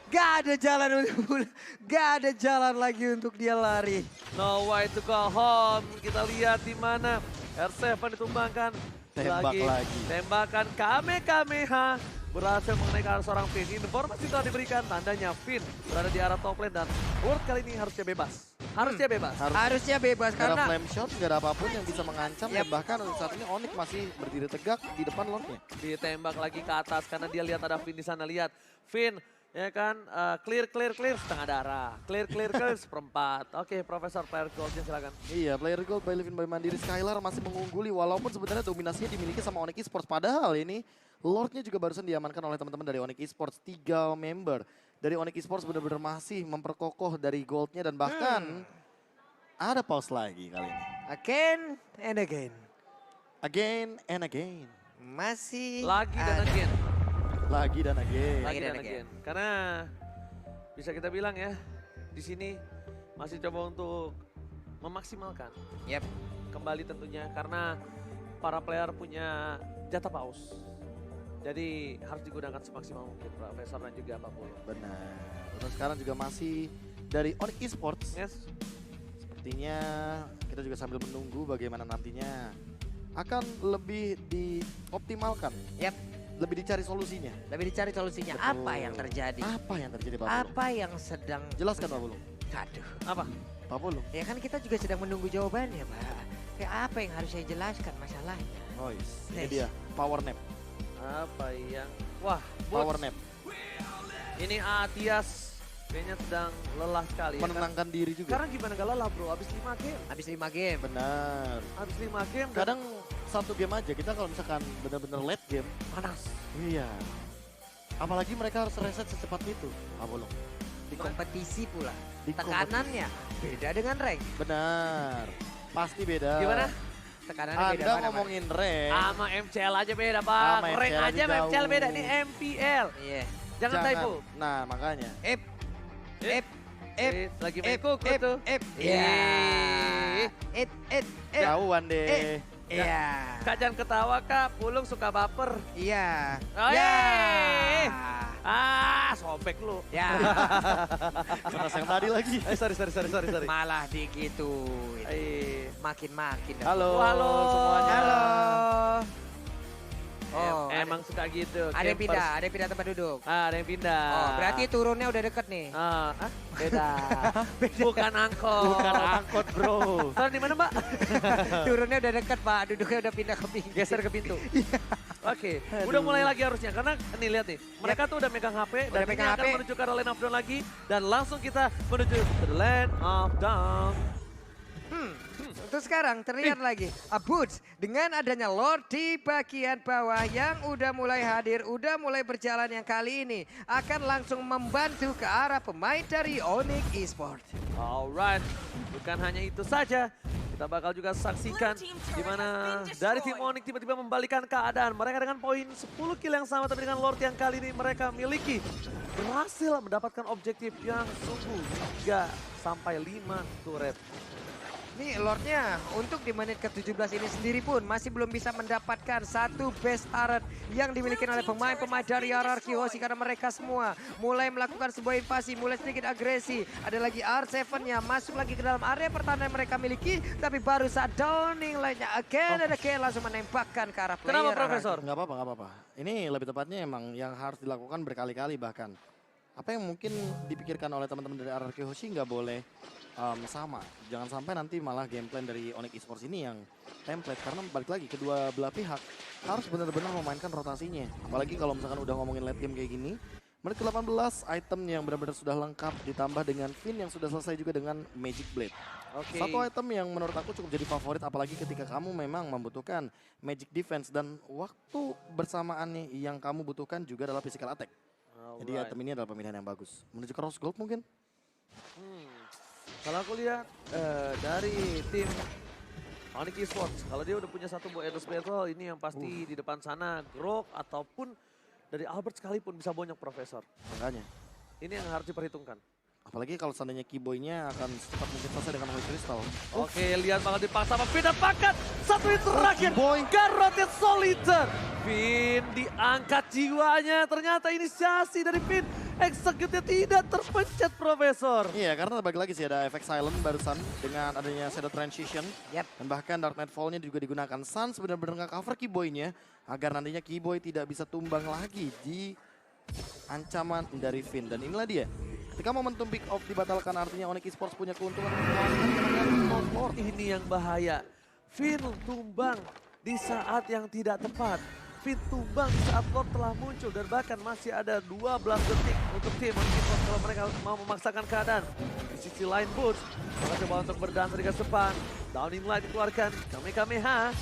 S2: Gak ada jalan untuk pulang. Gak ada jalan lagi untuk dia lari.
S1: No way to go home. Kita lihat di mana R7 ditumbangkan.
S4: Tembak lagi.
S1: Tembakan Kamehameha berhasil mengenai ke arah seorang Finn. Informasi telah diberikan, tandanya Finn berada di arah top lane dan World kali ini harusnya bebas. Harusnya bebas.
S2: Harusnya bebas
S4: Gak ada
S2: karena
S4: flame shot, gak ada apapun yang bisa mengancam. Dan bahkan untuk saat ini Onyx masih berdiri tegak di depan Lordnya.
S1: Ditembak lagi ke atas karena dia lihat ada Finn di sana. Lihat Finn ya kan, clear setengah darah. Clear seperempat. Oke, Profesor player goldnya silakan.
S4: Iya, player gold by Livin by Mandiri. Skylar masih mengungguli walaupun sebenarnya dominasinya dimiliki sama Onyx Esports. Padahal ini Lordnya juga barusan diamankan oleh teman-teman dari Onyx Esports. 3 member dari Onyx Esports benar-benar masih memperkokoh dari goldnya dan bahkan ada pause lagi kali ini.
S2: again and again.
S4: Again and again.
S2: Masih
S1: Lagi dan
S2: ada.
S1: again.
S4: Lagi dan again.
S2: Lagi dan again.
S1: Karena bisa kita bilang ya, di sini masih coba untuk memaksimalkan.
S2: Yep.
S1: Kembali tentunya karena para player punya jatah paus. Jadi harus digunakan semaksimal mungkin Profesor dan juga Pak Polo.
S4: Benar. Terus sekarang juga masih dari Onyx Esports.
S1: Yes.
S4: Sepertinya kita juga sambil menunggu bagaimana nantinya akan lebih dioptimalkan.
S2: Yep.
S4: Lebih dicari solusinya.
S2: Lebih dicari solusinya.
S4: Betul.
S2: Apa yang terjadi?
S4: Apa yang terjadi Pak Polo?
S2: Apa yang sedang...
S4: Jelaskan Pak Polo.
S2: Aduh.
S1: Apa?
S4: Pak Polo.
S2: Ya kan kita juga sedang menunggu jawabannya, Pak. Kayak apa yang harus saya jelaskan masalahnya?
S4: Oh yes. Ini
S2: Next.
S4: dia, power nap.
S1: Apa yang... Wah,
S4: Power
S1: Boots.
S4: nap.
S1: Ini Atias kayaknya sedang lelah sekali.
S4: Menenangkan diri juga.
S1: Sekarang gimana gak lelah bro? Abis 5 game.
S2: Habis 5 game.
S4: Benar.
S1: Abis 5 game dan
S4: Kadang satu game aja kita kalau misalkan benar-benar late game.
S1: panas.
S4: Iya. Apalagi mereka harus reset secepat itu. Pak Polo.
S2: Di kompetisi pula.
S4: Di
S2: Tekanannya beda dengan rank.
S4: Benar. Pasti beda.
S1: Gimana?
S2: Tekanannya beda
S4: Anda
S2: mana, Pak?
S4: ngomongin rank.
S1: Sama MCL aja beda pak.
S4: Sama
S1: Rank
S4: MCL
S1: aja sama
S4: jauh.
S1: MCL beda. Ini MPL.
S2: Iya.
S1: Jangan typo.
S4: Nah makanya.
S2: Ep. Ep.
S1: Lagi main kuku tuh.
S2: Iya.
S1: Ih.
S4: Jauhan deh.
S2: Iya.
S1: Kak jangan ketawa kak. Pulung suka baper.
S2: Iya.
S1: Oh,
S2: Ya.
S1: Ah, sobek lu.
S2: Ya.
S4: Keras yang tadi lagi.
S1: Sorry.
S2: Malah digituin. Makin-makin.
S4: Halo,
S1: Halo
S4: semuanya.
S2: Halo. Oh,
S1: emang suka gitu.
S2: ada yang
S1: campers.
S2: pindah, ada yang pindah tempat duduk.
S1: Ada yang pindah.
S2: Oh, berarti turunnya udah deket nih.
S1: Beda. Bukan angkot.
S4: Bukan angkot bro.
S1: Sekarang di mana mbak?
S2: Turunnya udah deket Pak, duduknya udah pindah ke pinggir.
S1: Geser ke pintu. Oke, udah mulai lagi harusnya. Karena nih lihat nih, mereka tuh udah megang HP dan ini
S2: megang
S1: akan
S2: HP.
S1: menuju ke arah lane of down lagi. Dan langsung kita menuju ke the lane of down.
S2: Untuk sekarang terlihat lagi Boots dengan adanya Lord di bagian bawah yang udah mulai hadir, udah mulai berjalan yang kali ini akan langsung membantu ke arah pemain dari Onyx Esports.
S1: Alright, bukan hanya itu saja. Kita bakal juga saksikan di mana dari tim Onyx tiba-tiba membalikan keadaan. Mereka dengan poin 10 kill yang sama tapi dengan Lord yang kali ini mereka miliki. Berhasil mendapatkan objektif yang sungguh 3 sampai 5 turret.
S2: Nih Lordnya untuk di menit ke-17 ini sendiri pun masih belum bisa mendapatkan satu base turret yang dimiliki oleh pemain-pemain dari RRQ Hoshi karena mereka semua mulai melakukan sebuah invasi, mulai sedikit agresi. Ada lagi R7-nya masuk lagi ke dalam area pertahanan yang mereka miliki tapi baru saat downing lainnya again and again langsung menembakkan ke arah player.
S1: Kenapa Profesor?
S4: Nggak apa-apa. Ini lebih tepatnya emang yang harus dilakukan berkali-kali bahkan. Apa yang mungkin dipikirkan oleh teman-teman dari RRQ Hoshi nggak boleh sama. Jangan sampai nanti malah game plan dari Onyx Esports ini yang template. Karena balik lagi kedua belah pihak harus benar-benar memainkan rotasinya. Apalagi kalau misalkan udah ngomongin late game kayak gini. Menit ke-18 item yang benar-benar sudah lengkap ditambah dengan Finn yang sudah selesai juga dengan Magic Blade.
S1: Oke.
S4: Satu item yang menurut aku cukup jadi favorit apalagi ketika kamu memang membutuhkan Magic Defense dan waktu bersamaannya yang kamu butuhkan juga adalah physical attack. Jadi
S1: Alright.
S4: item ini adalah pemilihan yang bagus. Menuju ke Rose Gold mungkin?
S1: Kalau aku lihat dari tim Onyx Esports, kalau dia udah punya satu buah Endless Battle, ini yang pasti di depan sana Grok ataupun dari Albert sekalipun bisa bonyok Profesor.
S4: Makanya.
S1: Ini yang harus diperhitungkan.
S4: Apalagi kalau seandainya Keyboy-nya akan secepat mungkin selesai dengan Holy Crystal.
S1: Oke, lihat bakal dipaksa sama Finn dan pakat. Satu hit terakhir,
S4: Keyboy.
S1: Garroted Solitaire. Finn diangkat jiwanya, ternyata inisiasi dari Finn. Execute-nya tidak terpencet Profesor.
S4: Iya, karena balik lagi sih ada efek silent barusan dengan adanya shadow transition.
S2: Yap.
S4: Dan bahkan Dark Nightfall-nya juga digunakan. Sans benar-benar nge-cover Keyboy-nya agar nantinya Keyboy tidak bisa tumbang lagi di ancaman dari Finn. Dan inilah dia. Ketika momentum pick off dibatalkan artinya Onyx Esports punya keuntungan untuk melawan Lord.
S1: Ini yang bahaya. Finn tumbang di saat yang tidak tepat. Finn tumbang di saat Lord telah muncul dan bahkan masih ada 12 detik untuk tim Onyx Esports kalau mereka mau memaksakan keadaan. Di sisi lain Boots, mereka coba untuk berdansa di garis depan. Downing Light dikeluarkan, Kamehameha.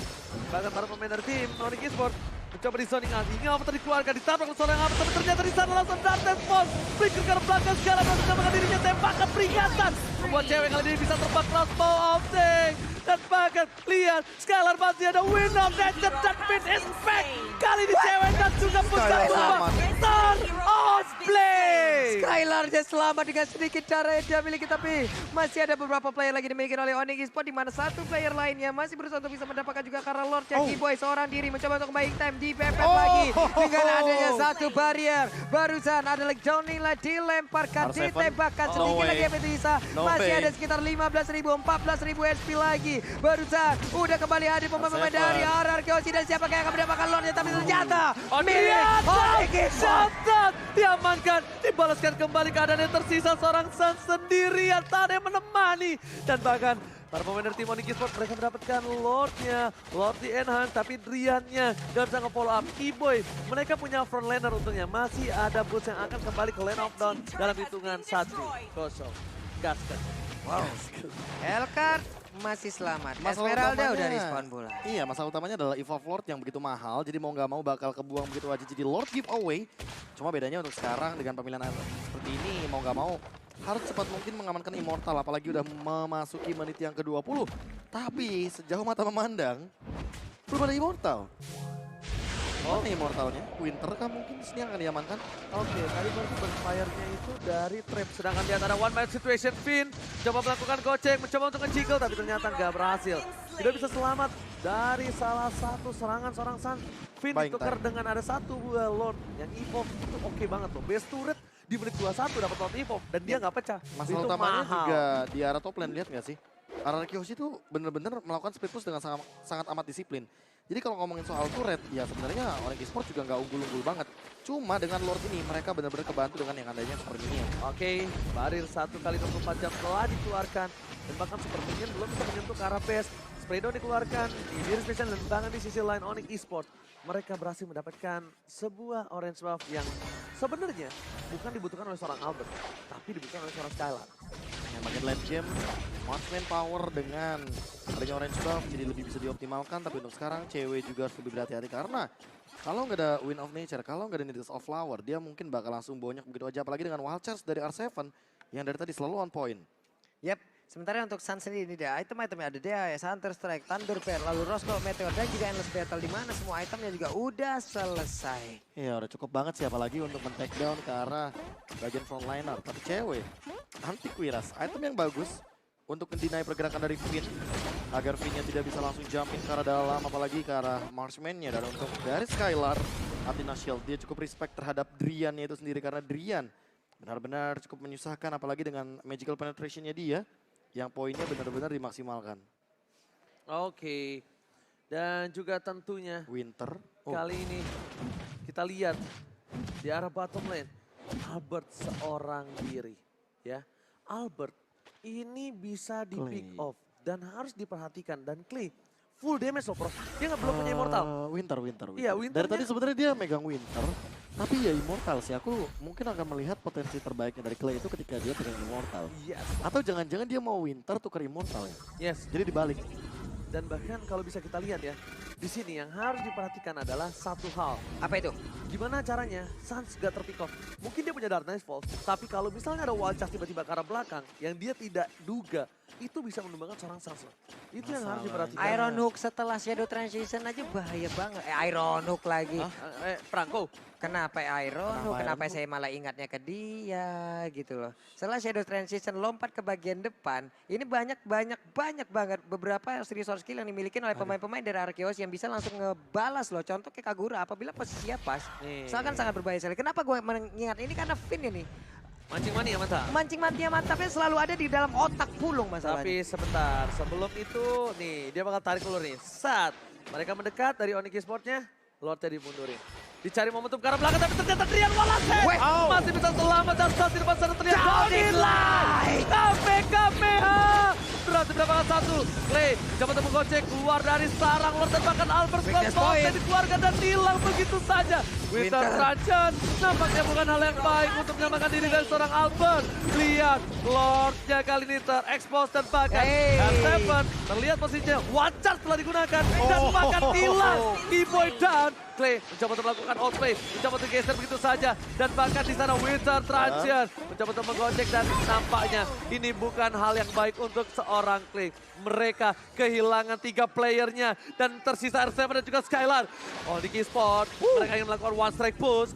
S1: Bahkan para pemain dari tim Onyx Esports mencoba di zoning out, ini apa tadi dikeluarkan, ditabrak oleh seorang apa, tapi ternyata di sana langsung Darten Force. Flicker ke belakang segala dan menambahkan dirinya tembakan peringatan. Membuat cewek kali ini bisa terbang crossbow of tank. Dan bahkan lihat, Skylar masih ada win of danger dan Finn is back. Kali ini cewek dan juga puncak
S4: Skylar
S1: tumbang.
S4: selamat.
S1: Turn on play.
S2: Skylar-nya selamat dengan sedikit cara yang dia miliki, tapi masih ada beberapa player lagi dimiliki oleh Onyx Esports di mana satu player lainnya masih berusaha untuk bisa mendapatkan juga karena Lord Keyboy seorang diri mencoba untuk kembali time di PPF lagi dengan adanya satu barrier. Barusan ada lagi Johnny lah dilemparkan,
S4: R7.
S2: ditembakkan
S4: No
S2: sedikit
S4: way.
S2: lagi yang bisa.
S4: No
S2: Masih
S4: way.
S2: ada sekitar 15.000, 14.000 HP lagi. Barusan udah kembali hadir pemain-pemain
S4: R7.
S2: dari RRQ Hoshi dan siapa yang akan mendapatkan Lordnya, tapi ternyata milik
S1: Lihat,
S2: Onyx Esports.
S1: shutdown, diamankan, dibalaskan kembali keadaan yang tersisa seorang Sun sendirian, tak ada yang menemani. Dan bahkan para pemain dari tim Onyx Esports mereka mendapatkan Lordnya, Lord di enhance, tapi Driannya gak bisa nge-follow up. Keyboy, mereka punya frontliner untungnya, masih ada Boots yang akan kembali ke lane of down dalam hitungan 1-0. Gaskan.
S2: Wow. Elkart masih selamat.
S4: Masalah
S2: Esmeralda
S4: utamanya-
S2: udah respawn pula.
S4: Iya, masalah utamanya adalah Evolve Lord yang begitu mahal, jadi mau nggak mau bakal kebuang begitu aja jadi Lord giveaway. Cuma bedanya untuk sekarang dengan pemilihan seperti ini, mau nggak mau harus cepat mungkin mengamankan Immortal, apalagi udah memasuki menit yang ke-20. Tapi sejauh mata memandang, belum ada Immortal. Mana Immortalnya? Winter kah mungkin sini yang akan diamankan?
S1: Oke, tadi baru backfire-nya itu dari trap. Sedangkan di antara one man situation, Finn coba melakukan gocek, mencoba untuk nge-jiggle, tapi ternyata nggak berhasil. Tidak bisa selamat dari salah satu serangan seorang Sun. Finn
S4: Buying
S1: ditukar
S4: time.
S1: dengan ada satu buah Lord yang evolve. Itu oke banget loh. Base turret di menit 21 dapat Lord evolve dan dia nggak pecah.
S4: Masalah
S1: Itu
S4: utamanya
S1: mahal.
S4: juga di arah top lane, lihat nggak sih? RRQ Hoshi itu bener-bener melakukan split push dengan sangat amat disiplin. Jadi kalau ngomongin soal turret, ya sebenarnya Onyx Esports juga nggak unggul-unggul banget. Cuma dengan Lord ini mereka benar-benar kebantu dengan yang adanya Super Minion.
S1: Oke, barir 1x24 jam telah dikeluarkan. Dan bahkan Super Minion belum bisa menyentuh ke arah base. Spreadown dikeluarkan, Diri Special dan bahkan di sisi lain Onyx Esports. Mereka berhasil mendapatkan sebuah orange buff yang sebenarnya bukan dibutuhkan oleh seorang Albert. Tapi dibutuhkan oleh seorang Skylar.
S4: Yang bagian late game, marksman power dengan adanya orange buff jadi lebih bisa dioptimalkan. Tapi untuk sekarang cewek juga harus lebih berhati-hati karena kalau nggak ada Wind of Nature, kalau nggak ada Needles of Flower, dia mungkin bakal langsung bonyok begitu aja. Apalagi dengan Wild Charge dari R7 yang dari tadi selalu on point.
S2: Yap, sementara untuk Sun sendiri ini dia item-itemnya ada DAS, Hunter Strike, Thunder Pearl, lalu Roscoe Meteor dan juga Endless Battle di mana semua itemnya juga udah selesai.
S4: Ya udah cukup banget sih apalagi untuk men-take down ke arah bagian frontliner. Tapi cewek, anti Quiras, item yang bagus untuk mendinai pergerakan dari Finn. Agar Finn-nya tidak bisa langsung jumpin ke arah dalam, apalagi ke arah Marksman-nya. Dan untuk dari Skylar, Athena Shield, dia cukup respect terhadap Drian-nya itu sendiri. Karena Drian benar-benar cukup menyusahkan, apalagi dengan magical penetration-nya dia. Yang poinnya benar-benar dimaksimalkan.
S1: Oke, dan juga tentunya
S4: Winter.
S1: kali ini kita kita lihat di arah bottom lane, Albert seorang diri. Ya, Albert ini bisa di pick
S4: Clay.
S1: off dan harus diperhatikan. Dan Clay full damage loh, Bro. Dia belum punya immortal.
S4: Winter.
S1: Iya,
S4: Dari
S1: Winternya-
S4: tadi sebenarnya dia megang Winter, tapi ya immortal sih. Aku mungkin akan melihat potensi terbaiknya dari Clay itu ketika dia pegang immortal.
S1: Yes,
S4: Atau jangan-jangan dia mau Winter tukar immortal ya.
S1: yes.
S4: Jadi dibalik.
S1: Dan bahkan kalau bisa kita lihat ya, di sini yang harus diperhatikan adalah satu hal.
S2: Apa itu?
S1: Gimana caranya Suns gak terpick off? Mungkin dia punya Dark Nightfall, tapi kalau misalnya ada wall charge tiba-tiba ke arah belakang yang dia tidak duga, itu bisa menumbangkan seorang Suns. Itu yang harus diperhatikan.
S2: Iron Hook setelah Shadow Transition aja bahaya banget. Iron Hook lagi.
S1: Perangko.
S2: Kenapa Iron Hook?
S4: Kenapa
S2: Kenapa
S4: Iron Hook?
S2: saya malah ingatnya ke dia gitu loh. Setelah Shadow Transition lompat ke bagian depan, ini banyak banget beberapa resource skill yang dimiliki oleh pemain-pemain dari Arceus yang bisa langsung ngebalas loh. Contoh kayak Kagura apabila posisinya pas.
S1: Nih.
S2: Misalkan sangat berbahaya sekali. Kenapa gue mengingat ini? Karena Finn ini.
S1: Mancing mani ya mata.
S2: Mancing matinya mantapnya selalu ada di dalam otak pulung masalahnya.
S1: Tapi sebentar, sebelum itu nih dia bakal tarik ulur nih. Saat mereka mendekat dari Onyx Esports-nya, Lordnya dimundurin. Dicari momentum ke arah belakang tapi ternyata Drian Wallace
S2: Weh.
S1: masih bisa selamat dan saat di depan sana terlihat
S2: Down in
S1: line. KPKPH berhasil mendapatkan satu. Clay coba temu gocek keluar dari sarang Lord dan bahkan Albert
S2: Weakness
S1: Slot
S2: point.
S1: dikeluarkan dan hilang begitu saja. Winter
S2: Winter.
S1: Trajan nampaknya bukan hal yang baik untuk menyelamatkan diri dari seorang Albert. Lihat Lordnya kali ini terekspos dan bahkan
S2: Hey.
S1: R7 terlihat posisinya wajar setelah digunakan dan bahkan hilang. E-Boy dan Clay mencoba untuk melakukan outplay, mencoba untuk geser begitu saja. Dan bahkan di sana Winter Trajan mencoba untuk menggocek dan nampaknya ini bukan hal yang baik untuk seorang Clay. Mereka kehilangan 3 playernya dan tersisa R7 dan juga Skylar. Onyx Esports, mereka ingin melakukan one strike push.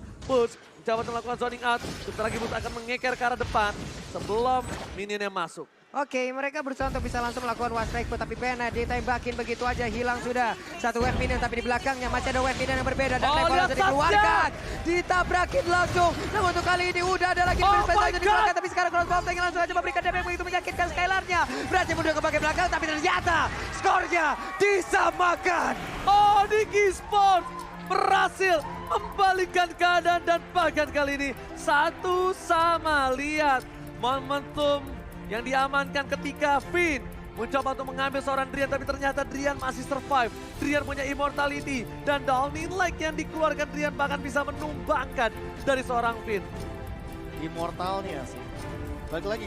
S1: Mencoba untuk melakukan zoning out. Sebentar lagi Bus akan mengeker ke arah depan sebelum minionnya masuk.
S2: Oke, mereka berusaha untuk bisa langsung melakukan one strike put, tapi Bena ditembakin begitu aja, hilang sudah. Satu wave minion, tapi di belakangnya masih ada wave minion yang berbeda. Dan Level
S1: lihat
S2: langsung dikeluarkan, ditabrakin langsung. Namun untuk kali ini udah ada lagi
S1: Oh
S2: First Phase
S1: my
S2: yang dikeluarkan, tapi sekarang Crossbow yang langsung aja memberikan damage begitu menyakitkan Skylarnya. Berhasil mundur ke bagian belakang, tapi ternyata skornya disamakan.
S1: Onyx Esports berhasil membalikkan keadaan dan bahkan kali ini satu sama. Lihat momentum yang diamankan ketika Finn mencoba untuk mengambil seorang Drian tapi ternyata Drian masih survive. Drian punya immortality dan Downing Like yang dikeluarkan Drian bahkan bisa menumbangkan dari seorang Finn.
S4: Immortalnya sih. Balik lagi